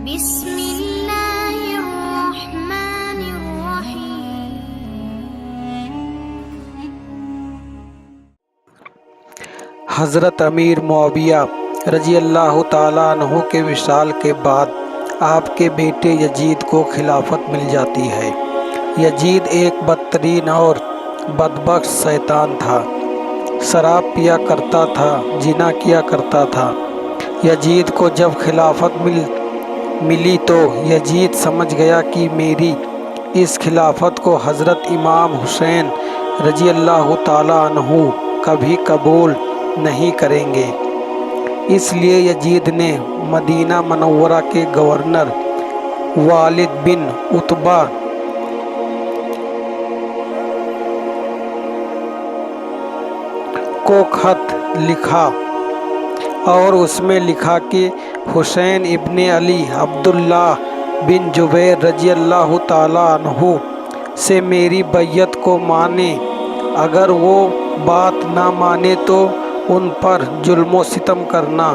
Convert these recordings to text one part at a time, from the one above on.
بسم اللہ الرحمن الرحیم۔ حضرت امیر معاویہ رضی اللہ تعالیٰ عنہ کے وصال کے بعد آپ کے بیٹے یزید کو خلافت مل جاتی ہے۔ یزید ایک بدترین اور بدبخت شیطان تھا، شراب پیا کرتا تھا، زنا کیا کرتا تھا۔ یزید کو جب خلافت ملی تو یزید سمجھ گیا کہ میری اس خلافت کو حضرت امام حسین رضی اللہ تعالیٰ عنہ کبھی قبول نہیں کریں گے۔ اس لیے یزید نے مدینہ منورہ کے گورنر والد بن عتبہ کو خط لکھا اور اس میں لکھا کہ حسین ابن علی عبداللہ بن زبیر رضی اللہ تعالیٰ عنہ سے میری بیعت کو مانے، اگر وہ بات نہ مانے تو ان پر ظلم و ستم کرنا۔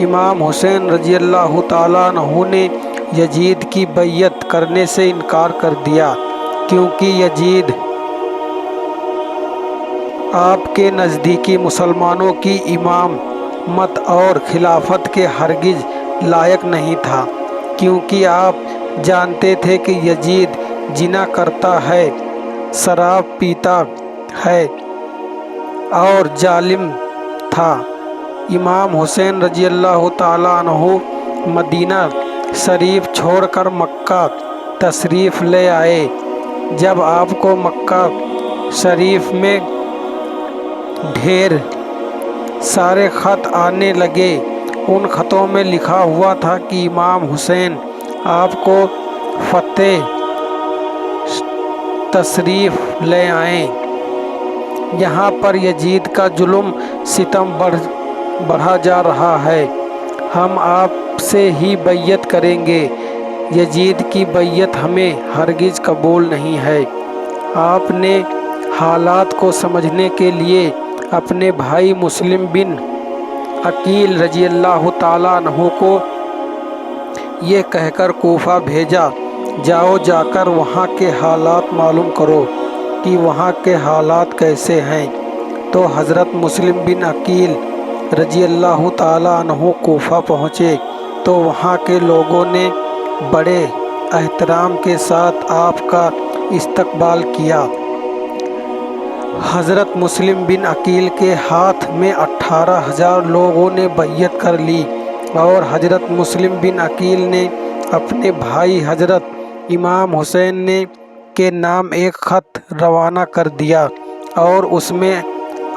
امام حسین رضی اللہ تعالیٰ عنہ نے یزید کی بیعت کرنے سے انکار کر دیا، کیونکہ یزید آپ کے نزدیکی مسلمانوں کی امامت اور خلافت کے ہرگز لائق نہیں تھا، کیونکہ آپ جانتے تھے کہ یزید زنا کرتا ہے، شراب پیتا ہے اور ظالم تھا۔ امام حسین رضی اللہ تعالیٰ عنہ مدینہ شریف چھوڑ کر مکہ تشریف لے آئے۔ جب آپ کو مکہ شریف میں ڈھیر سارے خط آنے لگے، ان خطوں میں لکھا ہوا تھا کہ امام حسین آپ کو فتح تشریف لے آئیں، یہاں پر یزید کا ظلم ستم بڑھا جا رہا ہے، ہم آپ سے ہی بیعت کریں گے، یزید کی بیعت ہمیں ہرگز قبول نہیں ہے۔ آپ نے حالات کو سمجھنے کے لیے اپنے بھائی مسلم بن عقیل رضی اللہ تعالیٰ عنہ کو یہ کہہ کر کوفہ بھیجا، جاؤ جا کر وہاں کے حالات معلوم کرو کہ وہاں کے حالات کیسے ہیں۔ تو حضرت مسلم بن عقیل رضی اللہ تعالیٰ عنہ کوفہ پہنچے تو وہاں کے لوگوں نے بڑے احترام کے ساتھ آپ کا استقبال کیا۔ حضرت مسلم بن عقیل کے ہاتھ میں 18,000 لوگوں نے بیعت کر لی اور حضرت مسلم بن عقیل نے اپنے بھائی حضرت امام حسین کے نام ایک خط روانہ کر دیا اور اس میں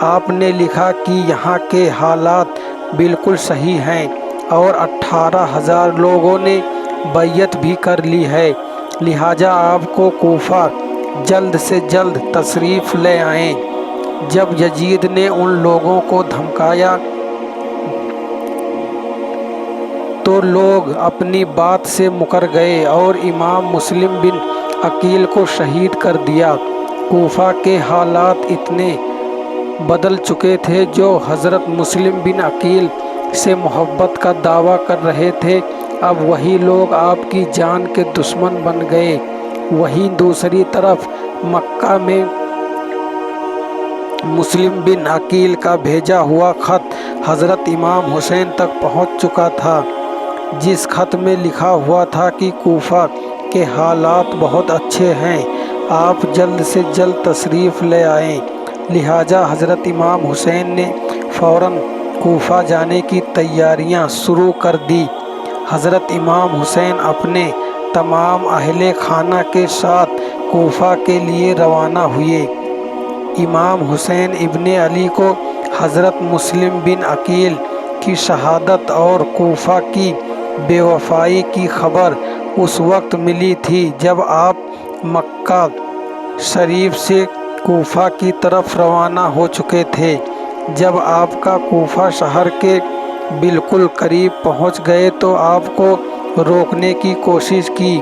آپ نے لکھا کہ یہاں کے حالات بالکل صحیح ہیں اور 18,000 لوگوں نے بیعت بھی کر لی ہے، لہٰذا آپ کو کوفہ جلد سے جلد تشریف لے آئیں۔ جب یزید نے ان لوگوں کو دھمکایا تو لوگ اپنی بات سے مکر گئے اور امام مسلم بن عقیل کو شہید کر دیا۔ کوفہ کے حالات اتنے بدل چکے تھے، جو حضرت مسلم بن عقیل سے محبت کا دعویٰ کر رہے تھے، اب وہی لوگ آپ کی جان کے دشمن بن گئے۔ وہیں دوسری طرف مکہ میں مسلم بن عقیل کا بھیجا ہوا خط حضرت امام حسین تک پہنچ چکا تھا، جس خط میں لکھا ہوا تھا کہ کوفہ کے حالات بہت اچھے ہیں، آپ جلد سے جلد تشریف لے آئیں۔ لہٰذا حضرت امام حسین نے فوراً کوفہ جانے کی تیاریاں شروع کر دی۔ حضرت امام حسین اپنے تمام اہل خانہ کے ساتھ کوفہ کے لیے روانہ ہوئے۔ امام حسین ابن علی کو حضرت مسلم بن عقیل کی شہادت اور کوفہ کی بے وفائی کی خبر اس وقت ملی تھی جب آپ مکہ شریف سے کوفہ کی طرف روانہ ہو چکے تھے۔ جب آپ کا کوفہ شہر کے بالکل قریب پہنچ گئے تو آپ کو روکنے کی کوشش کی۔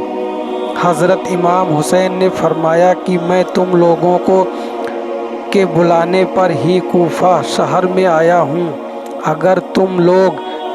حضرت امام حسین نے فرمایا کہ میں تم لوگوں کے بلانے پر ہی کوفہ شہر میں آیا ہوں، اگر تم لوگ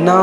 9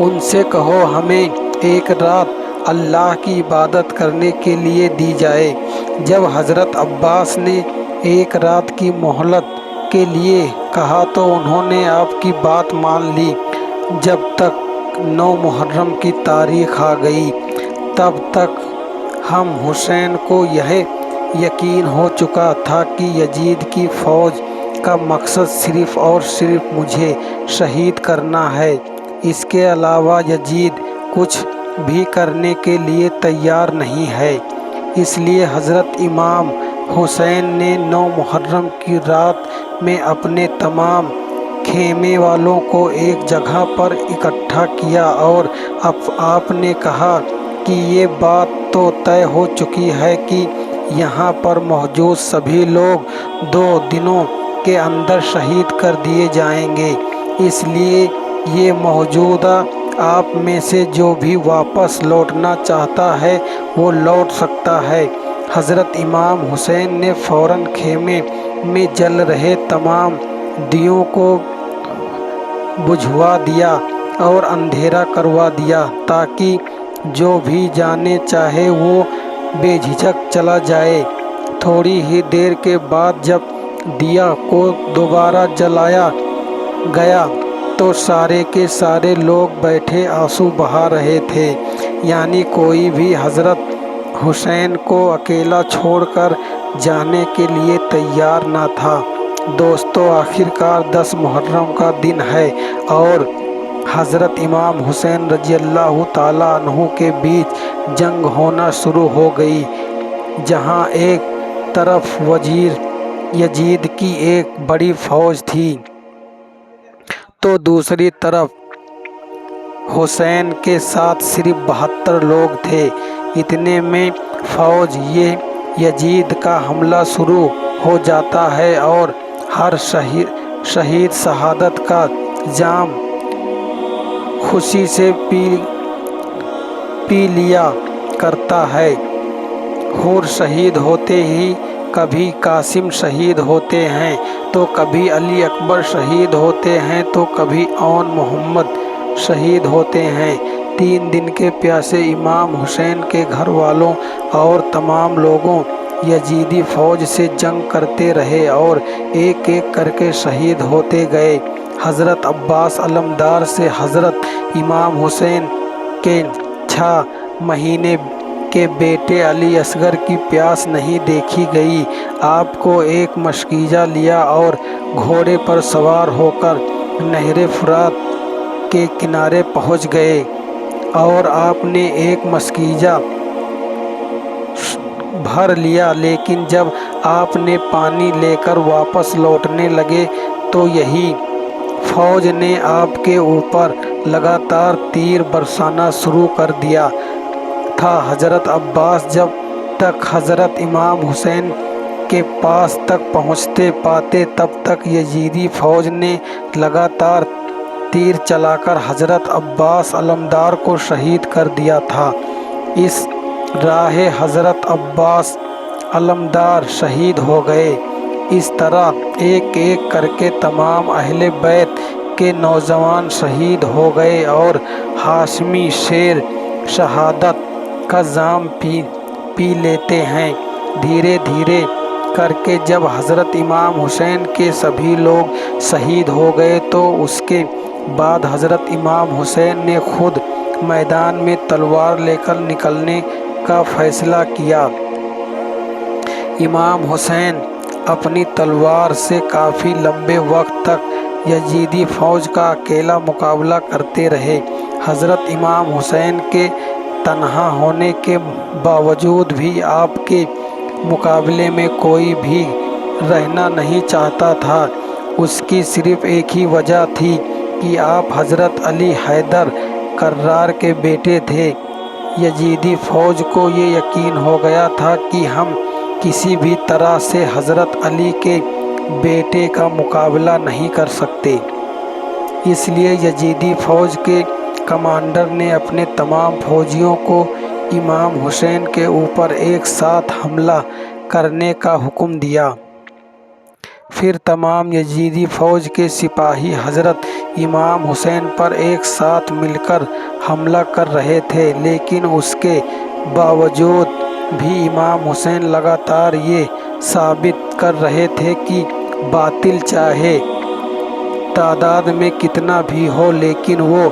ان سے کہو ہمیں ایک رات اللہ کی عبادت کرنے کے لیے دی جائے۔ جب حضرت عباس نے ایک رات کی مہلت کے لیے کہا تو انہوں نے آپ کی بات مان لی۔ جب تک 9 محرم کی تاریخ آ گئی تب تک ہم حسین کو یہ یقین ہو چکا تھا کہ یزید کی فوج کا مقصد صرف اور صرف مجھے شہید کرنا ہے۔ اس کے علاوہ یزید کچھ بھی کرنے کے لیے تیار نہیں ہے۔ اس لیے حضرت امام حسین نے 9 محرم کی رات میں اپنے تمام خیمے والوں کو ایک جگہ پر اکٹھا کیا اور آپ نے کہا کہ یہ بات تو طے ہو چکی ہے کہ یہاں پر موجود سبھی لوگ 2 دنوں کے اندر شہید کر دیے جائیں گے، اس لیے یہ موجودہ آپ میں سے جو بھی واپس لوٹنا چاہتا ہے وہ لوٹ سکتا ہے۔ حضرت امام حسین نے فوراً خیمے میں جل رہے تمام دیوں کو بجھوا دیا اور اندھیرا کروا دیا تاکہ جو بھی جانے چاہے وہ بے جھجک چلا جائے۔ تھوڑی ہی دیر کے بعد جب دیا کو دوبارہ جلایا گیا تو سارے کے سارے لوگ بیٹھے آنسو بہا رہے تھے، یعنی کوئی بھی حضرت حسین کو اکیلا چھوڑ کر جانے کے لیے تیار نہ تھا۔ دوستو، آخرکار 10 محرم کا دن ہے اور حضرت امام حسین رضی اللہ تعالیٰ عنہ کے بیچ جنگ ہونا شروع ہو گئی۔ جہاں ایک طرف یزید کی ایک بڑی فوج تھی تو دوسری طرف حسین کے ساتھ صرف 72 لوگ تھے۔ اتنے میں فوج یزید کا حملہ شروع ہو جاتا ہے اور ہر شہید شہادت کا جام خوشی سے پی لیا کرتا ہے۔ حور شہید ہوتے ہی کبھی قاسم شہید ہوتے ہیں تو کبھی علی اکبر شہید ہوتے ہیں تو کبھی اون محمد شہید ہوتے ہیں۔ 3 دن کے پیاسے امام حسین کے گھر والوں اور تمام لوگوں یزیدی فوج سے جنگ کرتے رہے اور ایک ایک کر کے شہید ہوتے گئے۔ حضرت عباس علمدار سے حضرت امام حسین کے 6 مہینے کے بیٹے علی اصغر کی پیاس نہیں دیکھی گئی۔ آپ کو ایک مشکیزہ لیا اور گھوڑے پر سوار ہو کر نہر فرات کے کنارے پہنچ گئے اور آپ نے ایک مشکیزہ بھر لیا، لیکن جب آپ نے پانی لے کر واپس لوٹنے لگے تو یہی فوج نے آپ کے اوپر لگاتار تیر برسانا شروع کر دیا تھا۔ حضرت عباس جب تک حضرت امام حسین کے پاس تک پہنچتے پاتے تب تک یزیدی فوج نے لگاتار تیر چلا کر حضرت عباس علمدار کو شہید کر دیا تھا۔ اس راہ حضرت عباس علمدار شہید ہو گئے۔ اس طرح ایک ایک کر کے تمام اہل بیت کے نوجوان شہید ہو گئے اور ہاشمی شیر شہادت کا جام پی لیتے ہیں۔ دھیرے دھیرے کر کے جب حضرت امام حسین کے سبھی لوگ شہید ہو گئے تو اس کے بعد حضرت امام حسین نے خود میدان میں تلوار لے کر نکلنے کا فیصلہ کیا۔ امام حسین اپنی تلوار سے کافی لمبے وقت تک یزیدی فوج کا اکیلا مقابلہ کرتے رہے۔ حضرت امام حسین کے تنہا ہونے کے باوجود بھی آپ کے مقابلے میں کوئی بھی رہنا نہیں چاہتا تھا۔ اس کی صرف ایک ہی وجہ تھی کہ آپ حضرت علی حیدر کرار کے بیٹے تھے۔ یزیدی فوج کو یہ یقین ہو گیا تھا کہ ہم کسی بھی طرح سے حضرت علی کے بیٹے کا مقابلہ نہیں کر سکتے۔ اس لیے یزیدی فوج کے کمانڈر نے اپنے تمام فوجیوں کو امام حسین کے اوپر ایک ساتھ حملہ کرنے کا حکم دیا۔ پھر تمام یزیدی فوج کے سپاہی حضرت امام حسین پر ایک ساتھ مل کر حملہ کر رہے تھے، لیکن اس کے باوجود بھی امام حسین لگاتار یہ ثابت کر رہے تھے کہ باطل چاہے تعداد میں کتنا بھی ہو لیکن وہ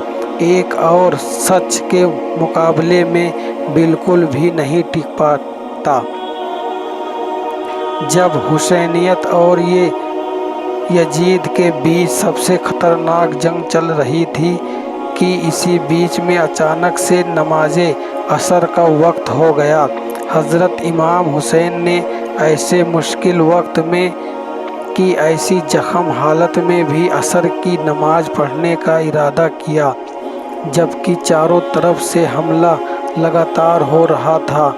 ایک اور سچ کے مقابلے میں بالکل بھی نہیں ٹک پاتا۔ جب حسینیت اور یزید کے بیچ سب سے خطرناک جنگ چل رہی تھی کہ اسی بیچ میں اچانک سے نماز عصر کا وقت ہو گیا۔ حضرت امام حسین نے ایسے مشکل وقت میں کی ایسی زخم حالت میں بھی عصر کی نماز پڑھنے کا ارادہ کیا، جبکہ چاروں طرف سے حملہ لگاتار ہو رہا تھا۔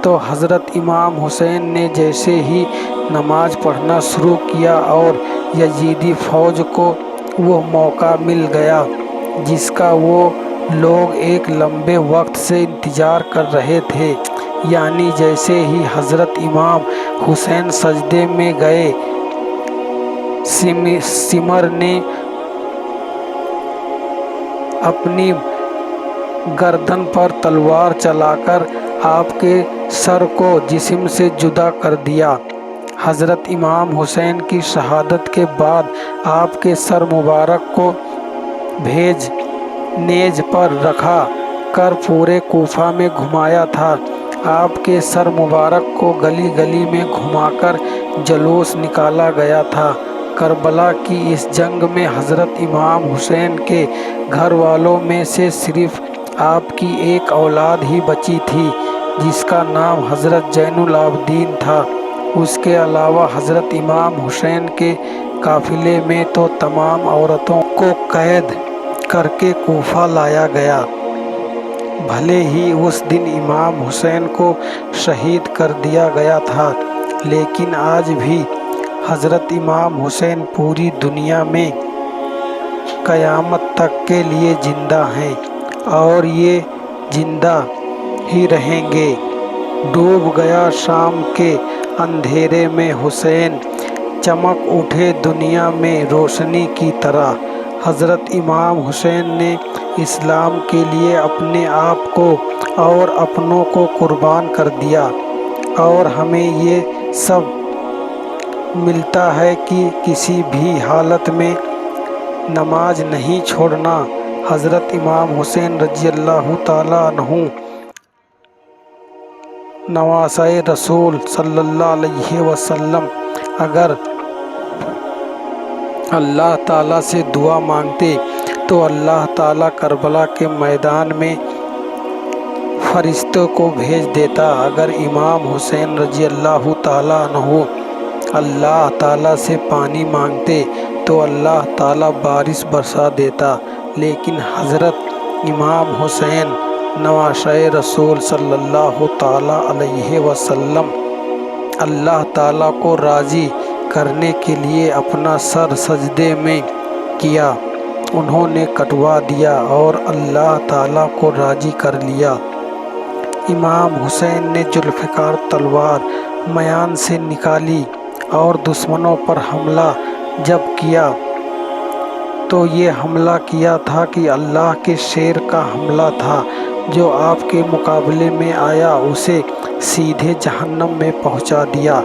تو حضرت امام حسین نے جیسے ہی نماز پڑھنا شروع کیا اور یزیدی فوج کو وہ موقع مل گیا جس کا وہ لوگ ایک لمبے وقت سے انتظار کر رہے تھے، یعنی جیسے ہی حضرت امام حسین سجدے میں گئے، سمر نے اپنی گردن پر تلوار چلا کر آپ کے سر کو جسم سے جدا کر دیا۔ حضرت امام حسین کی شہادت کے بعد آپ کے سر مبارک کو نیز پر رکھا کر پورے کوفہ میں گھمایا تھا۔ آپ کے سر مبارک کو گلی گلی میں گھما کر جلوس نکالا گیا تھا۔ کربلا کی اس جنگ میں حضرت امام حسین کے گھر والوں میں سے صرف آپ کی ایک اولاد ہی بچی تھی جس کا نام حضرت زین العابدین تھا۔ اس کے علاوہ حضرت امام حسین کے قافلے میں تو تمام عورتوں کو قید کر کے کوفہ لایا گیا۔ بھلے ہی اس دن امام حسین کو شہید کر دیا گیا تھا، لیکن آج بھی حضرت امام حسین پوری دنیا میں قیامت تک کے لیے زندہ ہیں اور یہ زندہ ہی رہیں گے۔ ڈوب گیا شام کے اندھیرے میں حسین، چمک اٹھے دنیا میں روشنی کی طرح۔ حضرت امام حسین نے اسلام کے لیے اپنے آپ کو اور اپنوں کو قربان کر دیا، اور ہمیں یہ سب ملتا ہے کہ کسی بھی حالت میں نماز نہیں چھوڑنا۔ حضرت امام حسین رضی اللہ تعالیٰ عنہ نواسۂ رسول صلی اللہ علیہ وسلم اگر اللہ تعالیٰ سے دعا مانگتے تو اللہ تعالیٰ کربلا کے میدان میں فرشتوں کو بھیج دیتا۔ اگر امام حسین رضی اللہ تعالیٰ عنہ اللہ تعالیٰ سے پانی مانگتے تو اللہ تعالیٰ بارش برسا دیتا، لیکن حضرت امام حسین نواسۂ رسول صلی اللہ تعالیٰ علیہ وسلم اللہ تعالیٰ کو راضی کرنے کے لیے اپنا سر سجدے میں کیا، انہوں نے کٹوا دیا اور اللہ تعالیٰ کو راضی کر لیا۔ امام حسین نے ذوالفقار تلوار میان سے نکالی اور دشمنوں پر حملہ جب کیا تو یہ حملہ کیا تھا کہ اللہ کے شیر کا حملہ تھا۔ جو آپ کے مقابلے میں آیا اسے سیدھے جہنم میں پہنچا دیا۔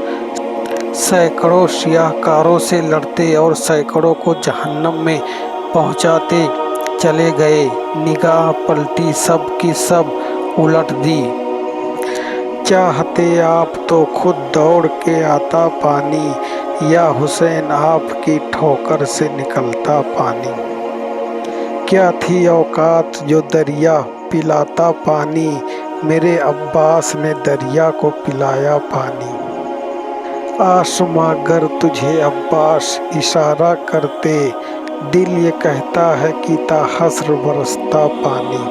سینکڑوں سیاہ کاروں سے لڑتے اور سینکڑوں کو جہنم میں پہنچاتے چلے گئے۔ نگاہ پلٹی سب کی سب الٹ دی۔ چاہتے آپ تو خود دوڑ کے آتا پانی، یا حسین آپ کی ٹھوکر سے نکلتا پانی۔ کیا تھی اوقات جو دریا پلاتا پانی، میرے عباس نے دریا کو پلایا پانی۔ آسماں گر تجھے عباس اشارہ کرتے، دل یہ کہتا ہے کہ تا حشر برستا پانی۔